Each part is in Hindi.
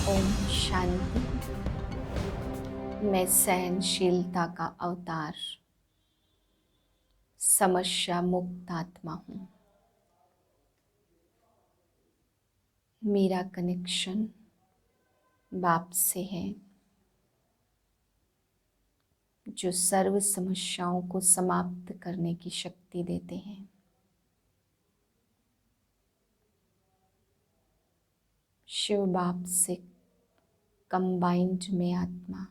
ओम शांति। मैं सहनशीलता का अवतार, समस्या मुक्त आत्मा हूँ। मेरा कनेक्शन बाप से है, जो सर्व समस्याओं को समाप्त करने की शक्ति देते हैं। शिव बाप से कंबाइंड में आत्मा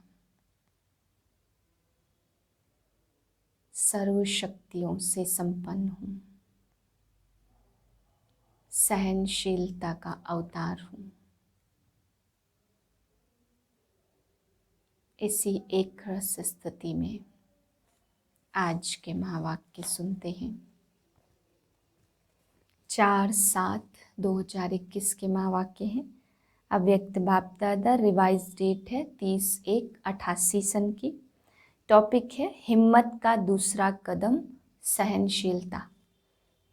सर्व शक्तियों से संपन्न हूँ। सहनशीलता का अवतार हूँ। इसी एक रस स्थिति में आज के महावाक्य सुनते हैं। 4/7/2021 के महावाक्य हैं। अव्यक्त बाप दादा, रिवाइज डेट है 30/1/88 सन की। टॉपिक है हिम्मत का दूसरा कदम, सहनशीलता।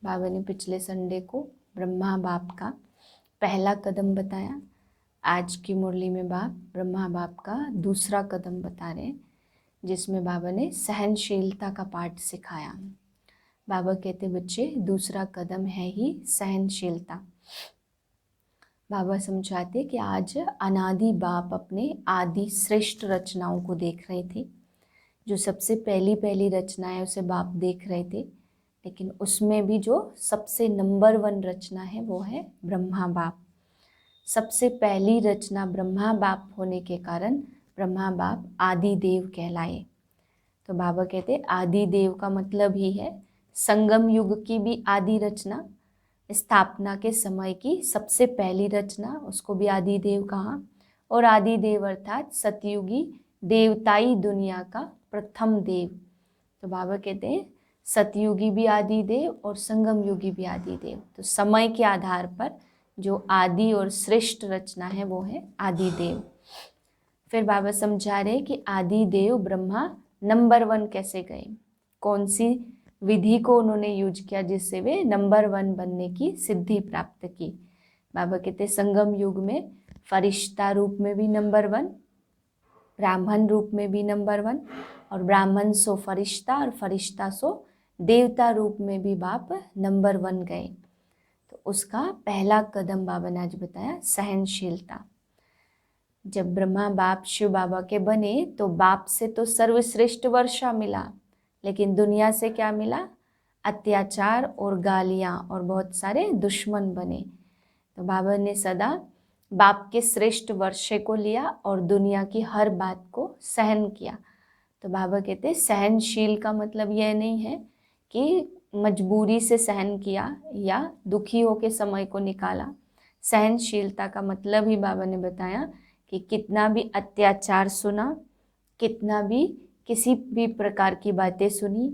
बाबा ने पिछले संडे को ब्रह्मा बाप का पहला कदम बताया। आज की मुरली में बाप ब्रह्मा बाप का दूसरा कदम बता रहे हैं, जिसमें बाबा ने सहनशीलता का पाठ सिखाया। बाबा कहते बच्चे, दूसरा कदम है ही सहनशीलता। बाबा समझाते कि आज अनादि बाप अपने आदि श्रेष्ठ रचनाओं को देख रहे थे। जो सबसे पहली रचना है उसे बाप देख रहे थे, लेकिन उसमें भी जो सबसे नंबर 1 रचना है वो है ब्रह्मा बाप। सबसे पहली रचना ब्रह्मा बाप होने के कारण ब्रह्मा बाप आदि देव कहलाए। तो बाबा कहते आदि देव का मतलब ही है संगम युग की भी आदि रचना, स्थापना के समय की सबसे पहली रचना, उसको भी आदि देव कहा। और आदि देव अर्थात सतयुगी देवताई दुनिया का प्रथम देव। तो बाबा कहते हैं सतयुगी भी आदि देव और संगम युगी भी आदि देव। तो समय के आधार पर जो आदि और श्रेष्ठ रचना है वो है आदि देव। फिर बाबा समझा रहे कि आदि देव ब्रह्मा नंबर 1 कैसे गए, कौन सी विधि को उन्होंने यूज किया जिससे वे नंबर 1 बनने की सिद्धि प्राप्त की। बाबा कहते संगम युग में फरिश्ता रूप में भी नंबर 1, ब्राह्मण रूप में भी नंबर 1, और ब्राह्मण सो फरिश्ता और फरिश्ता सो देवता रूप में भी बाप नंबर 1 गए। तो उसका पहला कदम बाबा ने आज बताया सहनशीलता। जब ब्रह्मा बाप शिव बाबा के बने तो बाप से तो सर्वश्रेष्ठ वर्षा मिला, लेकिन दुनिया से क्या मिला? अत्याचार और गालियाँ और बहुत सारे दुश्मन बने। तो बाबा ने सदा बाप के श्रेष्ठ वर्षे को लिया और दुनिया की हर बात को सहन किया। तो बाबा कहते सहनशील का मतलब यह नहीं है कि मजबूरी से सहन किया या दुखी होकर समय को निकाला। सहनशीलता का मतलब ही बाबा ने बताया कि कितना भी अत्याचार सुना, कितना भी किसी भी प्रकार की बातें सुनी,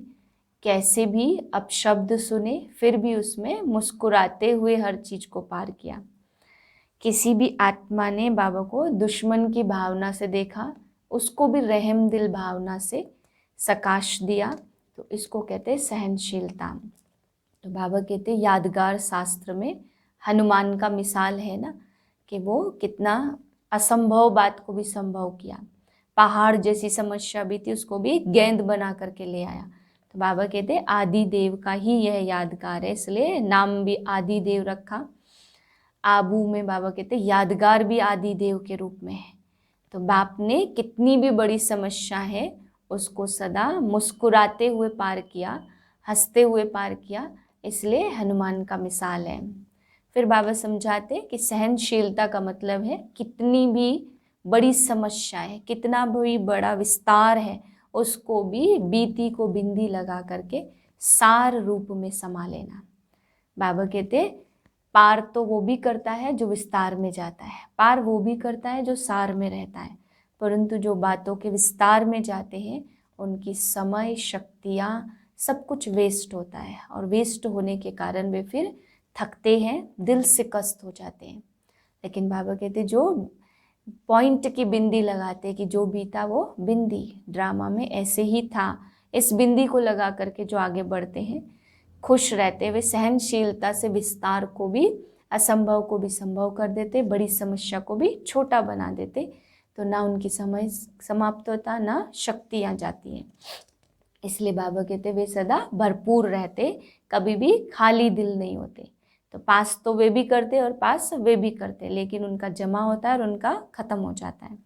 कैसे भी अपशब्द सुने, फिर भी उसमें मुस्कुराते हुए हर चीज को पार किया। किसी भी आत्मा ने बाबा को दुश्मन की भावना से देखा, उसको भी रहम दिल भावना से सकाश दिया। तो इसको कहते हैं सहनशीलता। तो बाबा कहते यादगार शास्त्र में हनुमान का मिसाल है ना, कि वो कितना असंभव बात को भी संभव किया। पहाड़ जैसी समस्या भी थी, उसको भी गेंद बना करके ले आया। तो बाबा कहते आदि देव का ही यह यादगार है, इसलिए नाम भी आदि देव रखा। आबू में बाबा कहते यादगार भी आदि देव के रूप में है। तो बाप ने कितनी भी बड़ी समस्या है उसको सदा मुस्कुराते हुए पार किया, हंसते हुए पार किया, इसलिए हनुमान का मिसाल है। फिर बाबा समझाते कि सहनशीलता का मतलब है कितनी भी बड़ी समस्या है, कितना भी बड़ा विस्तार है, उसको भी बीती को बिंदी लगा करके सार रूप में समा लेना। बाबा कहते पार तो वो भी करता है जो विस्तार में जाता है, पार वो भी करता है जो सार में रहता है, परंतु जो बातों के विस्तार में जाते हैं उनकी समय, शक्तियाँ, सब कुछ वेस्ट होता है, और वेस्ट होने के कारण वे फिर थकते हैं, दिल से कष्ट हो जाते हैं। लेकिन बाबा कहते जो पॉइंट की बिंदी लगाते कि जो बीता वो बिंदी, ड्रामा में ऐसे ही था, इस बिंदी को लगा करके जो आगे बढ़ते हैं खुश रहते हुए सहनशीलता से विस्तार को भी असंभव को भी संभव कर देते, बड़ी समस्या को भी छोटा बना देते। तो ना उनकी समय समाप्त होता, ना शक्तियाँ जाती हैं। इसलिए बाबा कहते वे सदा भरपूर रहते, कभी भी खाली दिल नहीं होते। तो पास तो वे भी करते और पास वे भी करते, लेकिन उनका जमा होता है और उनका खत्म हो जाता है।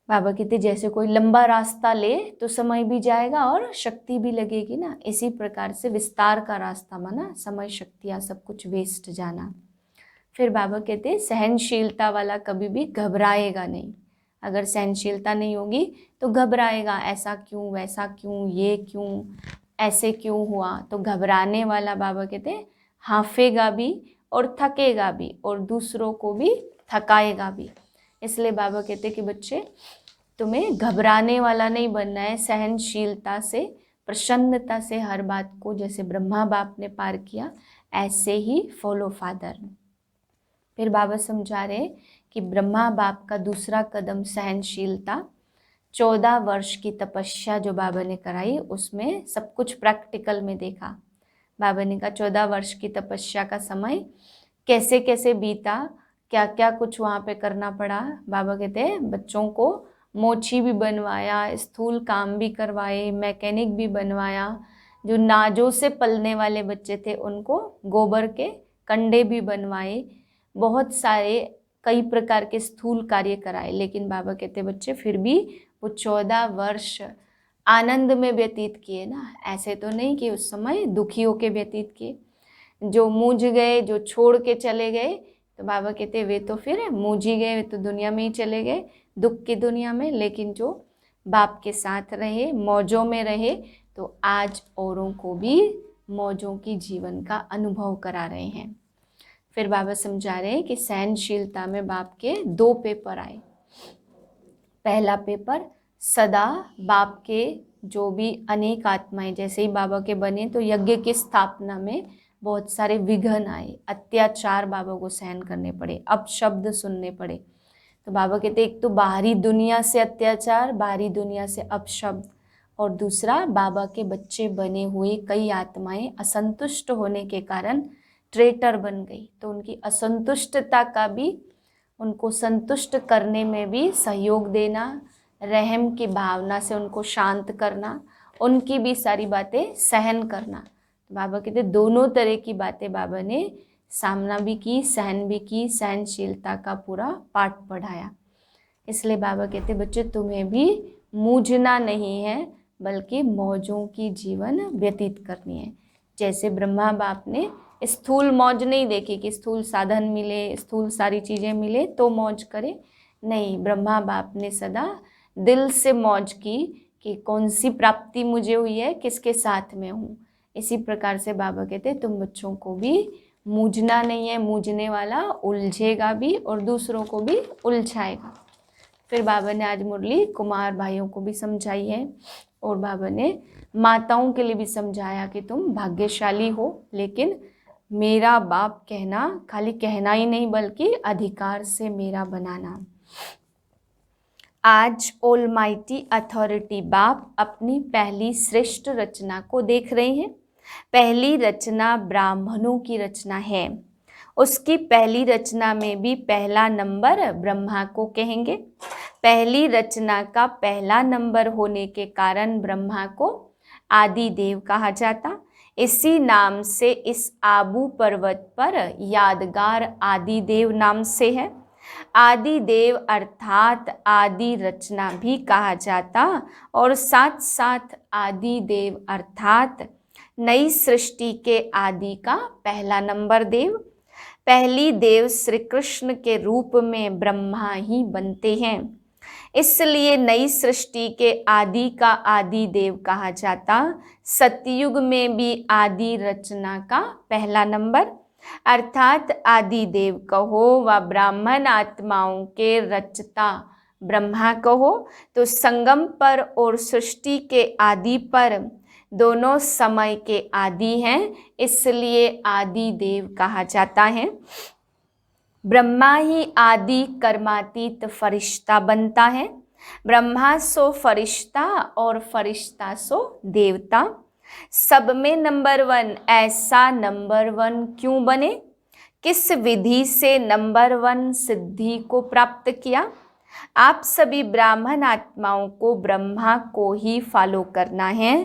बाबा कहते जैसे कोई लंबा रास्ता ले तो समय भी जाएगा और शक्ति भी लगेगी ना, इसी प्रकार से विस्तार का रास्ता माना समय शक्तियाँ सब कुछ वेस्ट जाना। फिर बाबा कहते सहनशीलता वाला कभी भी घबराएगा नहीं। अगर सहनशीलता नहीं होगी तो घबराएगा, ऐसा क्यों, वैसा क्यों, ये क्यों, ऐसे क्यों हुआ। तो घबराने वाला बाबा कहते हाफेगा भी और थकेगा भी और दूसरों को भी थकाएगा भी। इसलिए बाबा कहते कि बच्चे तुम्हें घबराने वाला नहीं बनना है, सहनशीलता से, प्रसन्नता से हर बात को, जैसे ब्रह्मा बाप ने पार किया ऐसे ही फॉलो फादर। फिर बाबा समझा रहे कि ब्रह्मा बाप का दूसरा कदम सहनशीलता। 14 वर्ष की तपस्या जो बाबा ने कराई उसमें सब कुछ प्रैक्टिकल में देखा। बाबा ने कहा 14 वर्ष की तपस्या का समय कैसे कैसे बीता, क्या क्या कुछ वहाँ पे करना पड़ा। बाबा कहते हैं बच्चों को मोची भी बनवाया, स्थूल काम भी करवाए, मैकेनिक भी बनवाया। जो नाजों से पलने वाले बच्चे थे उनको गोबर के कंडे भी बनवाए, बहुत सारे कई प्रकार के स्थूल कार्य कराए। लेकिन बाबा कहते बच्चे फिर भी वो 14 वर्ष आनंद में व्यतीत किए ना, ऐसे तो नहीं कि उस समय दुखी होके व्यतीत किए। जो मूझ गए, जो छोड़ के चले गए, तो बाबा कहते वे तो फिर मूझ ही गए, वे तो दुनिया में ही चले गए, दुख की दुनिया में। लेकिन जो बाप के साथ रहे, मौजों में रहे, तो आज औरों को भी मौजों की जीवन का अनुभव करा रहे हैं। फिर बाबा समझा रहे हैं कि सहनशीलता में बाप के 2 पेपर आए। पहला पेपर सदा बाप के जो भी अनेक आत्माएं जैसे ही बाबा के बने तो यज्ञ की स्थापना में बहुत सारे विघ्न आए, अत्याचार बाबा को सहन करने पड़े, अपशब्द सुनने पड़े। तो बाबा कहते एक तो बाहरी दुनिया से अत्याचार, बाहरी दुनिया से अपशब्द, और दूसरा बाबा के बच्चे बने हुए कई आत्माएं असंतुष्ट होने के कारण ट्रेटर बन गई। तो उनकी असंतुष्टता का भी, उनको संतुष्ट करने में भी सहयोग देना, रहम की भावना से उनको शांत करना, उनकी भी सारी बातें सहन करना। तो बाबा कहते दोनों तरह की बातें बाबा ने सामना भी की, सहन भी की, सहनशीलता का पूरा पाठ पढ़ाया। इसलिए बाबा कहते बच्चे तुम्हें भी मूझना नहीं है, बल्कि मौजों की जीवन व्यतीत करनी है। जैसे ब्रह्मा बाप ने स्थूल मौज नहीं देखी कि स्थूल साधन मिले, स्थूल सारी चीज़ें मिले तो मौज करे, नहीं, ब्रह्मा बाप ने सदा दिल से मौज की कि कौन सी प्राप्ति मुझे हुई है, किसके साथ में हूँ। इसी प्रकार से बाबा कहते तुम बच्चों को भी मूझना नहीं है, मूझने वाला उलझेगा भी और दूसरों को भी उलझाएगा। फिर बाबा ने आज मुरली कुमार भाइयों को भी समझाई है और बाबा ने माताओं के लिए भी समझाया कि तुम भाग्यशाली हो, लेकिन मेरा बाप कहना खाली कहना ही नहीं बल्कि अधिकार से मेरा बनाना। आज ऑलमाइटी अथॉरिटी बाप अपनी पहली श्रेष्ठ रचना को देख रहे हैं। पहली रचना ब्राह्मणों की रचना है। उसकी पहली रचना में भी पहला नंबर ब्रह्मा को कहेंगे। पहली रचना का पहला नंबर होने के कारण ब्रह्मा को आदि देव कहा जाता। इसी नाम से इस आबू पर्वत पर यादगार आदि देव नाम से है। आदि देव अर्थात आदि रचना भी कहा जाता और साथ साथ आदि देव अर्थात नई सृष्टि के आदि का पहला नंबर देव। पहली देव श्री कृष्ण के रूप में ब्रह्मा ही बनते हैं, इसलिए नई सृष्टि के आदि का आदि देव कहा जाता। सतयुग में भी आदि रचना का पहला नंबर अर्थात आदि देव कहो व ब्राह्मण आत्माओं के रचता ब्रह्मा कहो तो संगम पर और सृष्टि के आदि पर दोनों समय के आदि हैं, इसलिए आदि देव कहा जाता है। ब्रह्मा ही आदि कर्मातीत फरिश्ता बनता है। ब्रह्मा सो फरिश्ता और फरिश्ता सो देवता। सब में नंबर 1 ऐसा नंबर 1 क्यों बने? किस विधि से नंबर 1 सिद्धि को प्राप्त किया? आप सभी ब्राह्मण आत्माओं को ब्रह्मा को ही फॉलो करना है।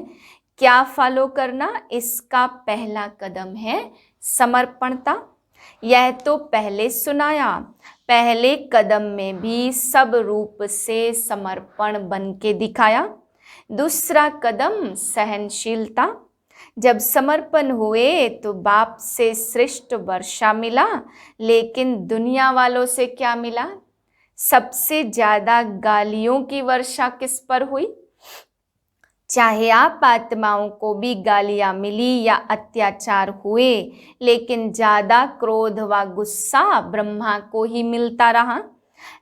क्या फॉलो करना? इसका पहला कदम है समर्पणता। यह तो पहले सुनाया। पहले कदम में भी सब रूप से समर्पण बन के दिखाया। दूसरा कदम सहनशीलता। जब समर्पण हुए तो बाप से श्रेष्ठ वर्षा मिला, लेकिन दुनिया वालों से क्या मिला? सबसे ज्यादा गालियों की वर्षा किस पर हुई? चाहे आप आत्माओं को भी गालियां मिली या अत्याचार हुए, लेकिन ज्यादा क्रोध व गुस्सा ब्रह्मा को ही मिलता रहा।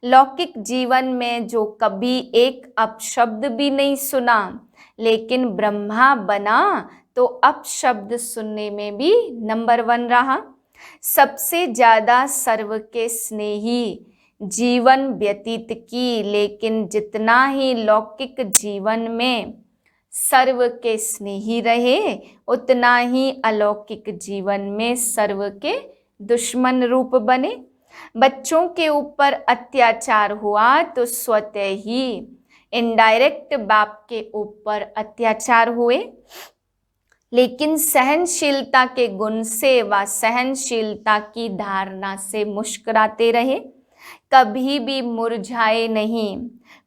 लौकिक जीवन में जो कभी एक अपशब्द भी नहीं सुना, लेकिन ब्रह्मा बना तो अपशब्द सुनने में भी नंबर 1 रहा। सबसे ज्यादा सर्व के स्नेही जीवन व्यतीत की, लेकिन जितना ही लौकिक जीवन में सर्व के स्नेही रहे, उतना ही अलौकिक जीवन में सर्व के दुश्मन रूप बने। बच्चों के ऊपर अत्याचार हुआ तो स्वतः ही इनडायरेक्ट बाप के ऊपर अत्याचार हुए, लेकिन सहनशीलता के गुण से व सहनशीलता की धारणा से मुस्कुराते रहे, कभी भी मुरझाए नहीं।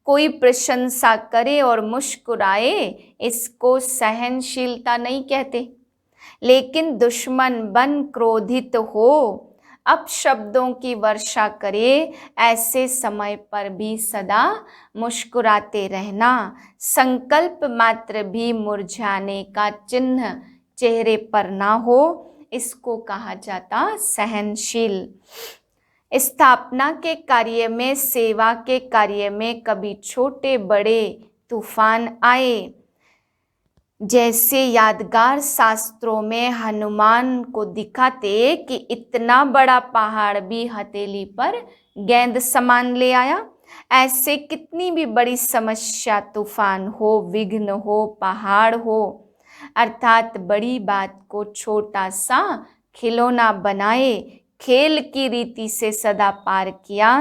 कोई प्रशंसा करे और मुस्कुराए, इसको सहनशीलता नहीं कहते। लेकिन दुश्मन बन क्रोधित हो अपशब्दों की वर्षा करे, ऐसे समय पर भी सदा मुस्कुराते रहना, संकल्प मात्र भी मुरझाने का चिन्ह चेहरे पर ना हो, इसको कहा जाता सहनशील। स्थापना के कार्य में, सेवा के कार्य में कभी छोटे बड़े तूफान आए, जैसे यादगार शास्त्रों में हनुमान को दिखाते कि इतना बड़ा पहाड़ भी हथेली पर गेंद समान ले आया। ऐसे कितनी भी बड़ी समस्या, तूफान हो, विघ्न हो, पहाड़ हो, अर्थात बड़ी बात को छोटा सा खिलौना बनाए, खेल की रीति से सदा पार किया,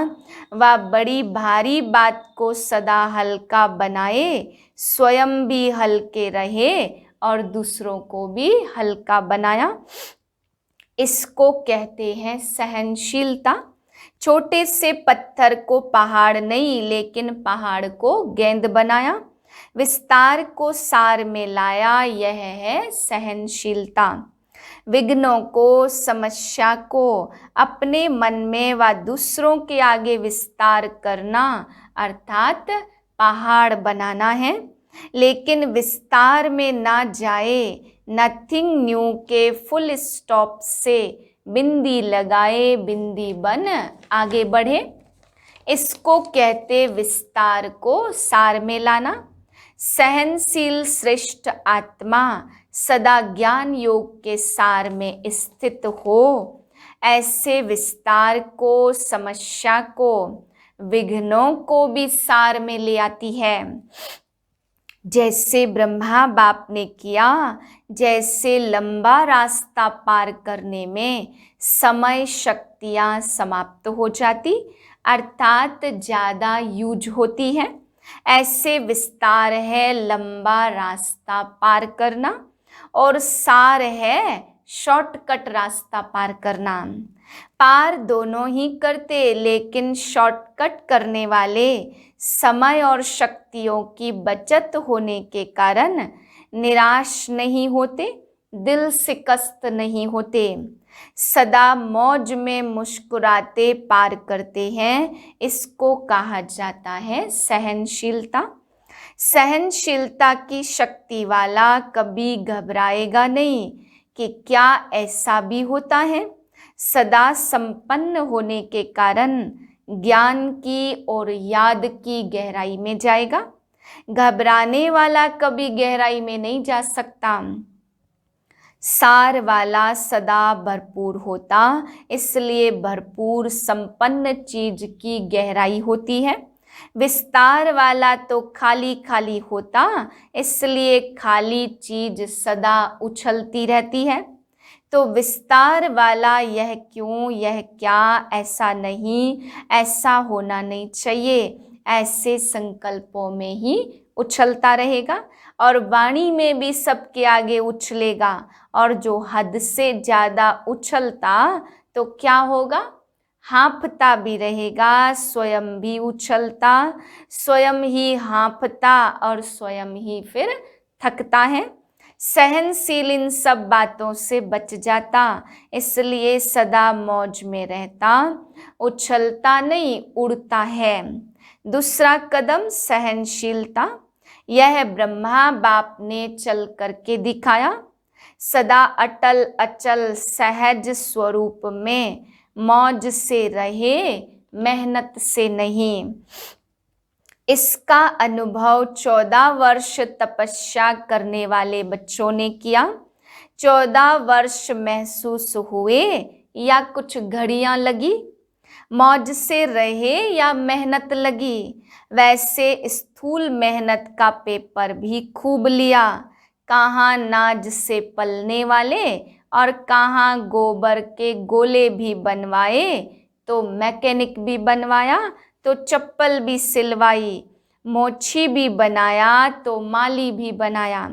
व बड़ी भारी बात को सदा हल्का बनाए, स्वयं भी हल्के रहे और दूसरों को भी हल्का बनाया। इसको कहते हैं सहनशीलता। छोटे से पत्थर को पहाड़ नहीं, लेकिन पहाड़ को गेंद बनाया, विस्तार को सार में लाया, यह है सहनशीलता। विघ्नों को, समस्या को अपने मन में व दूसरों के आगे विस्तार करना, अर्थात पहाड़ बनाना है, लेकिन विस्तार में ना जाए, नथिंग न्यू के फुल स्टॉप से बिंदी लगाए, बिंदी बन आगे बढ़े। इसको कहते विस्तार को सार में लाना। सहनशील श्रेष्ठ आत्मा सदा ज्ञान योग के सार में स्थित हो, ऐसे विस्तार को, समस्या को, विघ्नों को भी सार में ले आती है, जैसे ब्रह्मा बाप ने किया। जैसे लंबा रास्ता पार करने में समय शक्तियां समाप्त हो जाती, अर्थात ज्यादा यूज होती है, ऐसे विस्तार है लंबा रास्ता पार करना, और सार है शॉर्टकट रास्ता पार करना। पार दोनों ही करते, लेकिन शॉर्टकट करने वाले समय और शक्तियों की बचत होने के कारण निराश नहीं होते, दिल शिकस्त नहीं होते, सदा मौज में मुस्कुराते पार करते हैं। इसको कहा जाता है सहनशीलता। सहनशीलता की शक्ति वाला कभी घबराएगा नहीं कि क्या ऐसा भी होता है। सदा संपन्न होने के कारण ज्ञान की और याद की गहराई में जाएगा। घबराने वाला कभी गहराई में नहीं जा सकता। सार वाला सदा भरपूर होता, इसलिए भरपूर संपन्न चीज की गहराई होती है। विस्तार वाला तो खाली खाली होता, इसलिए खाली चीज सदा उछलती रहती है। तो विस्तार वाला यह क्यों, यह क्या, ऐसा नहीं, ऐसा होना नहीं चाहिए, ऐसे संकल्पों में ही उछलता रहेगा और वाणी में भी सबके आगे उछलेगा। और जो हद से ज़्यादा उछलता तो क्या होगा, हाँफता भी रहेगा, स्वयं भी उछलता, स्वयं ही हाँफता और स्वयं ही फिर थकता है। सहनशील इन सब बातों से बच जाता, इसलिए सदा मौज में रहता, उछलता नहीं उड़ता है। दूसरा कदम सहनशीलता, यह ब्रह्मा बाप ने चल करके दिखाया। सदा अटल अचल सहज स्वरूप में मौज से रहे, मेहनत से नहीं। इसका अनुभव 14 वर्ष तपस्या करने वाले बच्चों ने किया। 14 वर्ष महसूस हुए या कुछ घड़ियां लगी, मौज से रहे या मेहनत लगी। वैसे स्थूल मेहनत का पेपर भी खूब लिया, कहाँ नाज से पलने वाले और कहाँ गोबर के गोले भी बनवाए, तो मैकेनिक भी बनवाया तो चप्पल भी सिलवाई, मोची भी बनाया तो माली भी बनाया।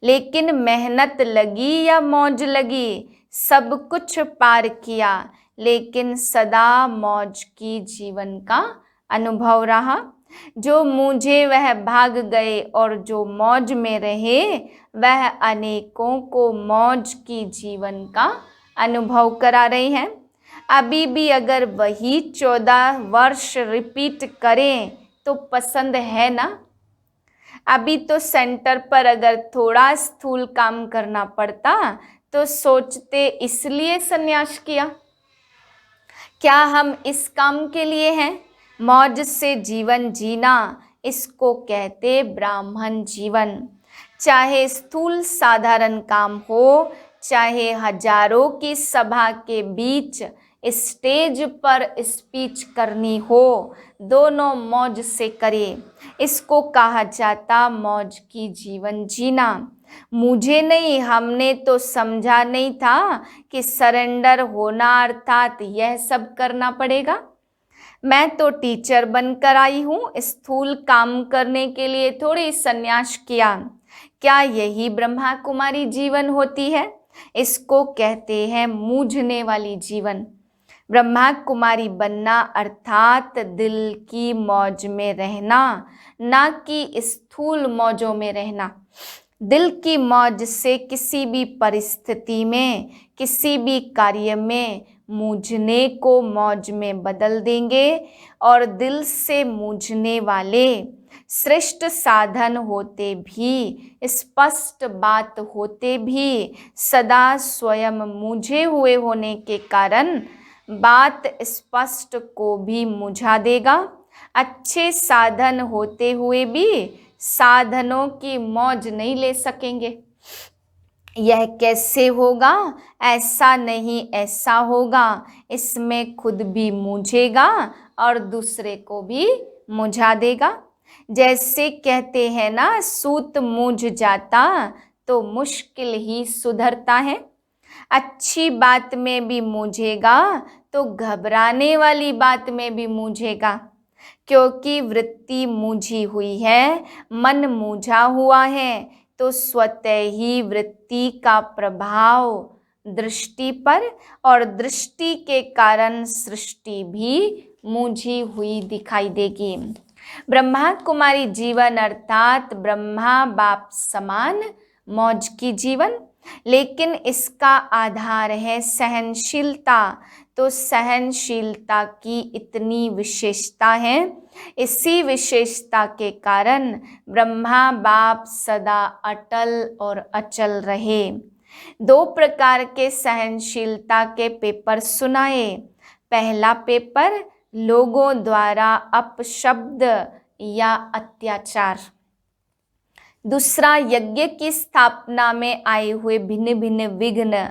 लेकिन मेहनत लगी या मौज लगी, सब कुछ पार किया, लेकिन सदा मौज की जीवन का अनुभव रहा। जो मुझे वह भाग गए और जो मौज में रहे, वह अनेकों को मौज की जीवन का अनुभव करा रहे हैं। अभी भी अगर वही 14 वर्ष रिपीट करें तो पसंद है ना। अभी तो सेंटर पर अगर थोड़ा स्थूल काम करना पड़ता तो सोचते इसलिए संन्यास किया। क्या हम इस काम के लिए हैं? मौज से जीवन जीना, इसको कहते ब्राह्मण जीवन। चाहे स्थूल साधारण काम हो, चाहे हजारों की सभा के बीच स्टेज पर स्पीच करनी हो, दोनों मौज से करे। इसको कहा जाता मौज की जीवन जीना। मुझे नहीं, हमने तो समझा नहीं था कि सरेंडर होना अर्थात यह सब करना पड़ेगा। मैं तो टीचर बनकर आई हूँ, स्थूल काम करने के लिए थोड़ी संन्यास किया। क्या यही ब्रह्मा कुमारी जीवन होती है? इसको कहते हैं मूझने वाली जीवन। ब्रह्मा कुमारी बनना अर्थात दिल की मौज में रहना, ना कि स्थूल मौजों में रहना। दिल की मौज से किसी भी परिस्थिति में, किसी भी कार्य में मूझने को मौज में बदल देंगे। और दिल से मूझने वाले श्रेष्ठ साधन होते भी, स्पष्ट बात होते भी, सदा स्वयं मूझे हुए होने के कारण बात स्पष्ट को भी मुझा देगा। अच्छे साधन होते हुए भी साधनों की मौज नहीं ले सकेंगे। यह कैसे होगा? ऐसा नहीं ऐसा होगा। इसमें खुद भी मूझेगा और दूसरे को भी मुझा देगा। जैसे कहते हैं ना, सूत मूझ जाता तो मुश्किल ही सुधरता है। अच्छी बात में भी मूझेगा तो घबराने वाली बात में भी मूझेगा, क्योंकि वृत्ति मूझी हुई है, मन मूझा हुआ है, तो स्वतः ही वृत्ति का प्रभाव दृष्टि पर और दृष्टि के कारण सृष्टि भी मूझी हुई दिखाई देगी। ब्रह्मा कुमारी जीवन अर्थात ब्रह्मा बाप समान मौज की जीवन, लेकिन इसका आधार है सहनशीलता। तो सहनशीलता की इतनी विशेषता है, इसी विशेषता के कारण ब्रह्मा बाप सदा अटल और अचल रहे। 2 प्रकार के सहनशीलता के पेपर सुनाए। पहला पेपर लोगों द्वारा अपशब्द या अत्याचार। दूसरा यज्ञ की स्थापना में आए हुए भिन्न भिन्न विघ्न।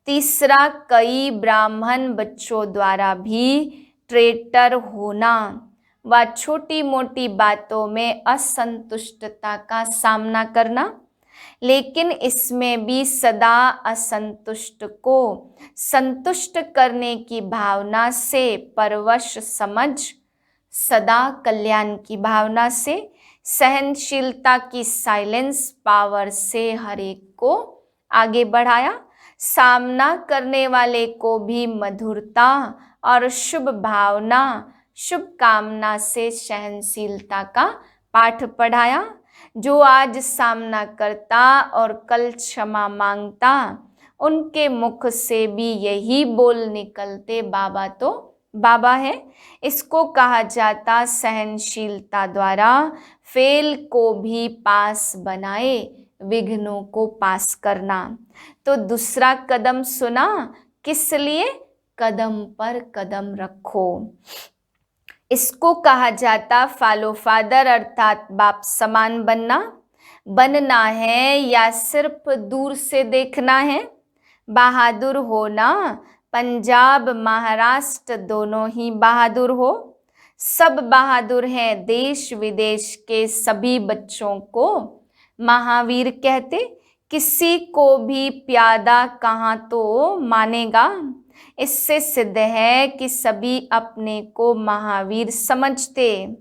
तीसरा कई ब्राह्मण बच्चों द्वारा भी ट्रेटर होना व छोटी मोटी बातों में असंतुष्टता का सामना करना। लेकिन इसमें भी सदा असंतुष्ट को संतुष्ट करने की भावना से परवश समझ, सदा कल्याण की भावना से, सहनशीलता की साइलेंस पावर से हर एक को आगे बढ़ाया। सामना करने वाले को भी मधुरता और शुभ भावना, शुभ कामना से सहनशीलता का पाठ पढ़ाया। जो आज सामना करता और कल क्षमा मांगता, उनके मुख से भी यही बोल निकलते, बाबा तो बाबा है। इसको कहा जाता सहनशीलता द्वारा फेल को भी पास बनाए, विघ्नों को पास करना। तो दूसरा कदम सुना, किस लिए? कदम पर कदम रखो। इसको कहा जाता फॉलो फादर, अर्थात बाप समान बनना। बनना है या सिर्फ दूर से देखना है? बहादुर होना, पंजाब महाराष्ट्र दोनों ही बहादुर हो। सब बहादुर हैं, देश विदेश के सभी बच्चों को महावीर कहते। किसी को भी प्यादा कहाँ तो मानेगा। इससे सिद्ध है कि सभी अपने को महावीर समझते।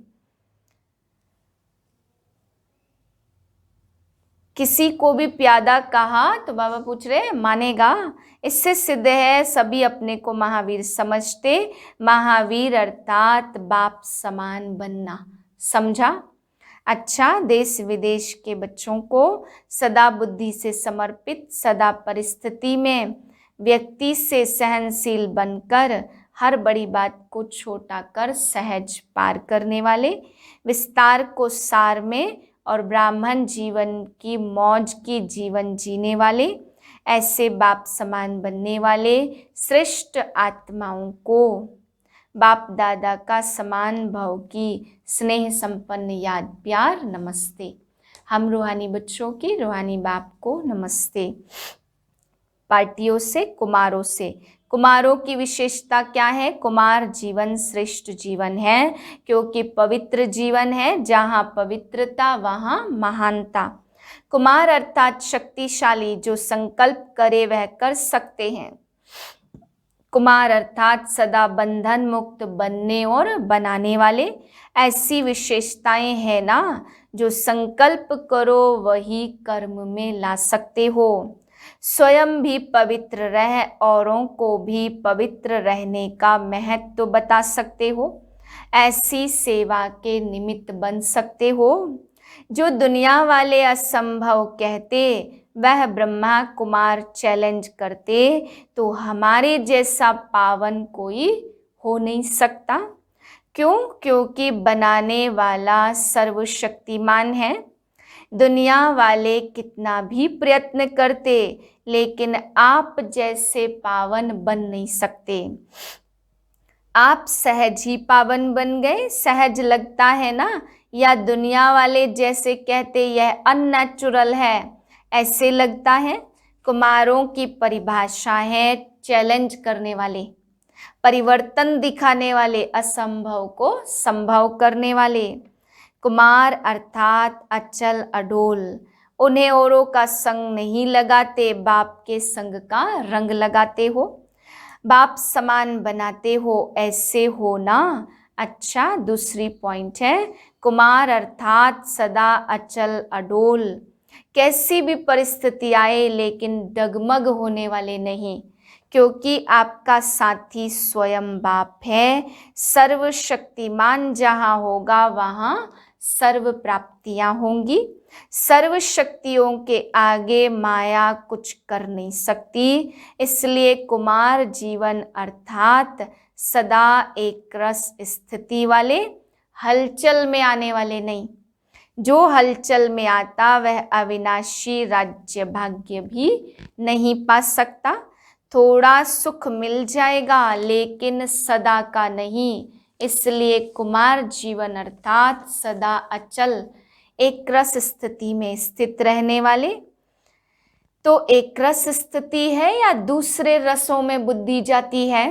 किसी को भी प्यादा कहा तो बाबा पूछ रहे मानेगा। इससे सिद्ध है सभी अपने को महावीर समझते। महावीर अर्थात बाप समान बनना, समझा? अच्छा, देश विदेश के बच्चों को सदा बुद्धि से समर्पित, सदा परिस्थिति में व्यक्ति से सहनशील बनकर, हर बड़ी बात को छोटा कर सहज पार करने वाले, विस्तार को सार में और ब्राह्मण जीवन की मौज की जीवन जीने वाले, ऐसे बाप समान बनने वाले श्रेष्ठ आत्माओं को बाप दादा का समान भाव की स्नेह संपन्न याद प्यार नमस्ते। हम रूहानी बच्चों की रूहानी बाप को नमस्ते। पार्टियों से, कुमारों से, कुमारों की विशेषता क्या है? कुमार जीवन श्रेष्ठ जीवन है, क्योंकि पवित्र जीवन है। जहाँ पवित्रता वहाँ महानता। कुमार अर्थात शक्तिशाली, जो संकल्प करे वह कर सकते हैं। कुमार अर्थात सदा बंधन मुक्त बनने और बनाने वाले। ऐसी विशेषताएं हैं ना, जो संकल्प करो वही कर्म में ला सकते हो। स्वयं भी पवित्र रह औरों को भी पवित्र रहने का महत्व बता सकते हो। ऐसी सेवा के निमित्त बन सकते हो। जो दुनिया वाले असंभव कहते, वह ब्रह्मा कुमार चैलेंज करते, तो हमारे जैसा पावन कोई हो नहीं सकता। क्यों? क्योंकि बनाने वाला सर्वशक्तिमान है। दुनिया वाले कितना भी प्रयत्न करते, लेकिन आप जैसे पावन बन नहीं सकते। आप सहज ही पावन बन गए। सहज लगता है ना? या दुनिया वाले जैसे कहते यह अननेचुरल है, ऐसे लगता है? कुमारों की परिभाषा है चैलेंज करने वाले, परिवर्तन दिखाने वाले, असंभव को संभव करने वाले। कुमार अर्थात अचल अडोल। उन्हें औरों का संग नहीं लगाते, बाप के संग का रंग लगाते हो, बाप समान बनाते हो, ऐसे हो ना। अच्छा, दूसरी पॉइंट है, कुमार अर्थात सदा अचल अडोल। कैसी भी परिस्थिति आए लेकिन डगमग होने वाले नहीं, क्योंकि आपका साथी स्वयं बाप है। सर्वशक्तिमान जहाँ होगा वहाँ सर्व प्राप्तियां होंगी। सर्व शक्तियों के आगे माया कुछ कर नहीं सकती। इसलिए कुमार जीवन अर्थात सदा एक रस स्थिति वाले, हलचल में आने वाले नहीं। जो हलचल में आता वह अविनाशी राज्य भाग्य भी नहीं पा सकता। थोड़ा सुख मिल जाएगा लेकिन सदा का नहीं। इसलिए कुमार जीवन अर्थात सदा अचल एक रस स्थिति में स्थित रहने वाले। तो एक रस स्थिति है या दूसरे रसों में बुद्धि जाती है?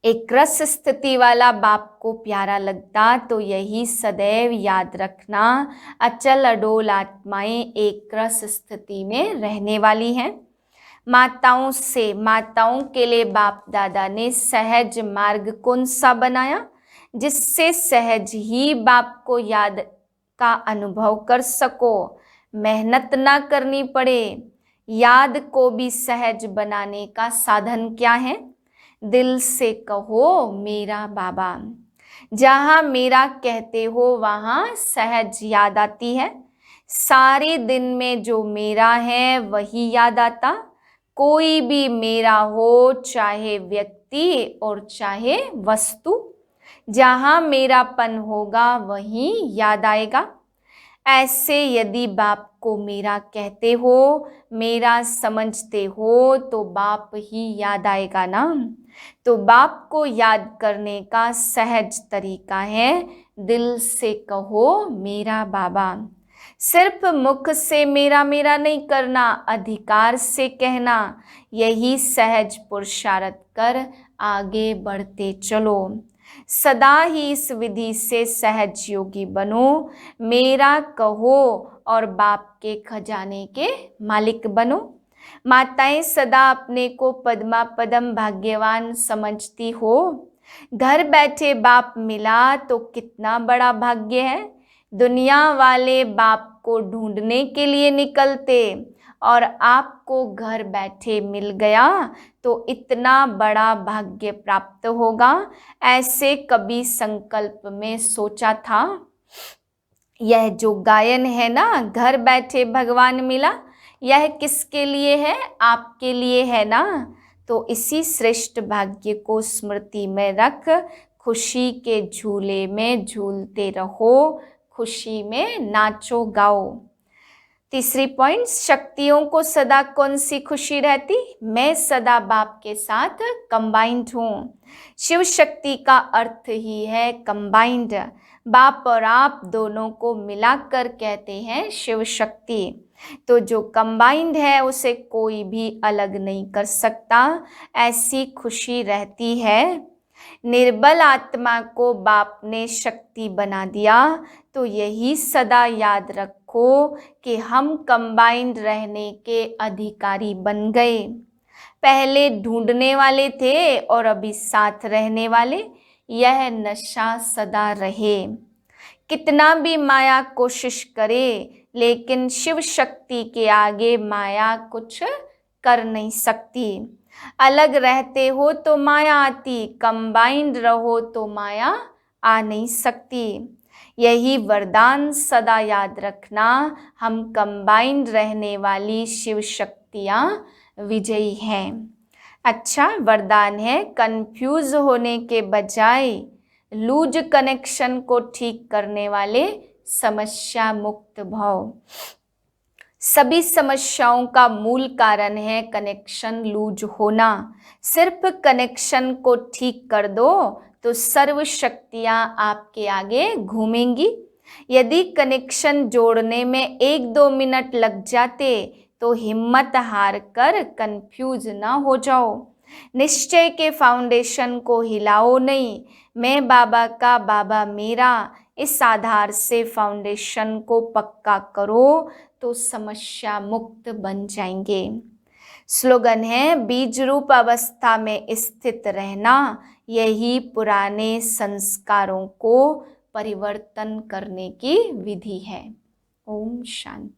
एक रस स्थिति वाला बाप को प्यारा लगता तो यही सदैव याद रखना, अचल अडोल आत्माएं एक रस स्थिति में रहने वाली हैं। माताओं के लिए बाप दादा ने सहज मार्ग कौन सा बनाया, जिससे सहज ही बाप को याद का अनुभव कर सको, मेहनत ना करनी पड़े। याद को भी सहज बनाने का साधन क्या है? दिल से कहो मेरा बाबा। जहां मेरा कहते हो वहां सहज याद आती है। सारे दिन में जो मेरा है वही याद आता। कोई भी मेरा हो, चाहे व्यक्ति और चाहे वस्तु, जहां मेरापन होगा वही याद आएगा। ऐसे यदि बाप को मेरा कहते हो, मेरा समझते हो, तो बाप ही याद आएगा ना। तो बाप को याद करने का सहज तरीका है, दिल से कहो मेरा बाबा। सिर्फ मुख से मेरा मेरा नहीं करना, अधिकार से कहना। यही सहज पुरुषार्थ कर आगे बढ़ते चलो। सदा ही इस विधि से सहज योगी बनो। मेरा कहो और बाप के खजाने के मालिक बनो। माताएं सदा अपने को पद्मा पदम भाग्यवान समझती हो। घर बैठे बाप मिला तो कितना बड़ा भाग्य है। दुनिया वाले बाप को ढूंढने के लिए निकलते और आपको घर बैठे मिल गया तो इतना बड़ा भाग्य प्राप्त होगा, ऐसे कभी संकल्प में सोचा था? यह जो गायन है ना, घर बैठे भगवान मिला, यह किसके लिए है? आपके लिए है ना। तो इसी श्रेष्ठ भाग्य को स्मृति में रख खुशी के झूले में झूलते रहो, खुशी में नाचो गाओ। तीसरी पॉइंट, शक्तियों को सदा कौन सी खुशी रहती? मैं सदा बाप के साथ कंबाइंड हूँ। शिव शक्ति का अर्थ ही है कंबाइंड। बाप और आप दोनों को मिलाकर कहते हैं शिव शक्ति। तो जो कंबाइंड है उसे कोई भी अलग नहीं कर सकता, ऐसी खुशी रहती है। निर्बल आत्मा को बाप ने शक्ति बना दिया, तो यही सदा याद रखो कि हम कंबाइंड रहने के अधिकारी बन गए। पहले ढूंढने वाले थे और अभी साथ रहने वाले। यह नशा सदा रहे। कितना भी माया कोशिश करे, लेकिन शिव शक्ति के आगे माया कुछ कर नहीं सकती। अलग रहते हो तो माया आती, कंबाइंड रहो तो माया आ नहीं सकती। यही वरदान सदा याद रखना, हम कंबाइंड रहने वाली शिव शक्तियाँ विजयी हैं। अच्छा वरदान है, कंफ्यूज होने के बजाय लूज कनेक्शन को ठीक करने वाले समस्या मुक्त भव। सभी समस्याओं का मूल कारण है कनेक्शन लूज होना। सिर्फ कनेक्शन को ठीक कर दो तो सर्व शक्तियां आपके आगे घूमेंगी। यदि कनेक्शन जोड़ने में 1-2 मिनट लग जाते तो हिम्मत हार कर कंफ्यूज ना हो जाओ। निश्चय के फाउंडेशन को हिलाओ नहीं, मैं बाबा का बाबा मेरा, इस आधार से फाउंडेशन को पक्का करो तो समस्या मुक्त बन जाएंगे। स्लोगन है, बीज रूप अवस्था में स्थित रहना, यही पुराने संस्कारों को परिवर्तन करने की विधि है। ओम शांति।